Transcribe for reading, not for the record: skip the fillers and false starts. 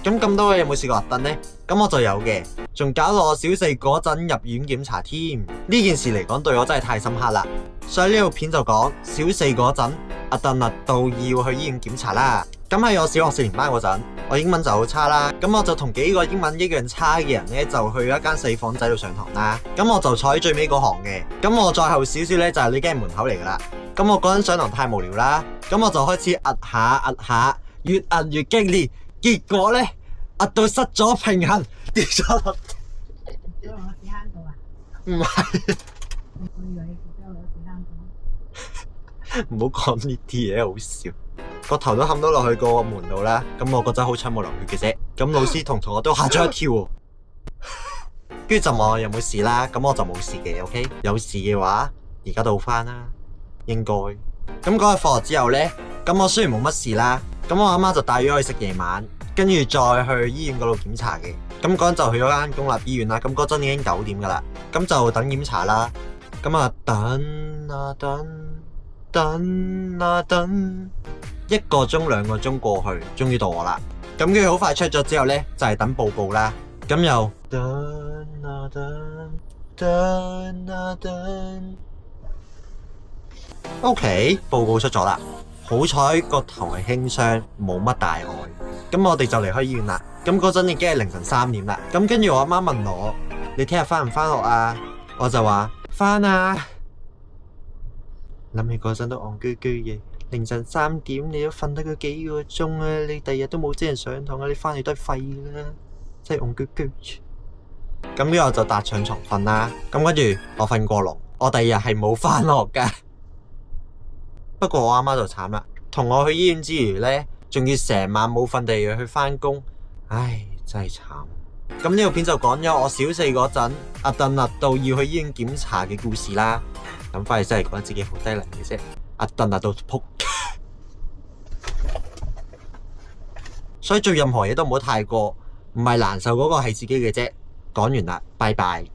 咁多位有冇試過核突呢？咁我就有嘅，仲搞到我小四嗰陣入院檢查添。呢件事嚟講對我真係太深刻啦。所以呢套片就講小四嗰陣核突到要去醫院檢查啦。咁喺我小學4年班嗰陣，我英文就好差啦。咁我就同幾個英文一樣差嘅人呢，就去咗一間細房仔度上堂啦。咁我就坐喺最尾嗰行嘅。咁我再後少少呢，就係呢間門口嚟噶啦。咁我嗰陣上堂太無聊啦，咁我就開始壓下，越壓越激烈，結果呢，壓到失咗平衡，跌咗落。跌咗落屎坑度啊？唔係，我以為你跌咗落屎坑度。唔好講呢啲嘢，好笑。個頭都冚到落去個門度啦。咁我嗰陣好彩冇流血嘅啫。咁老師同同學都嚇咗一跳喎。跟住就問我有冇事啦。咁我就冇事嘅 ，OK。有事嘅話，而家都好返啦，應該。咁嗰日放學之後呢，咁我雖然冇乜事啦，咁我阿媽就帶咗我去食夜晚，跟住再去醫院嗰度檢查嘅。咁嗰陣就去咗間公立醫院啦。咁嗰陣已經9點噶啦，咁就等檢查啦。咁啊等啊等，1個鐘2個鐘過去，終於到我啦。咁跟住好快出咗之後呢，就係等報告啦。咁又等，OK， 報告出咗啦。好彩個頭係輕傷，冇乜大礙。咁我哋就離開醫院啦。咁嗰陣已經係凌晨3點啦。咁跟住我阿媽問我：你聽日返唔返學啊？我就話返啊。諗起嗰陣都戇居居嘅，凌晨3點你都瞓得嗰幾個鐘啊！你第日都冇精神上堂啊！你返嚟都係廢㗎啦，真係戇居居。咁跟住我就搭上床瞓啦。咁跟住我瞓過籠，我第二日係冇返學㗎。不過我阿媽就慘啦，同我去醫院之餘呢，仲要成晚冇瞓，第二日去返工，唉，真係慘。咁呢個片就講咗我小四嗰陣核突到要去醫院檢查嘅故事啦。咁翻嚟真係覺得自己好低能嘅啫，核突到仆。所以做任何嘢都唔好太過，唔係難受嗰個係自己嘅啫。講完啦，拜拜。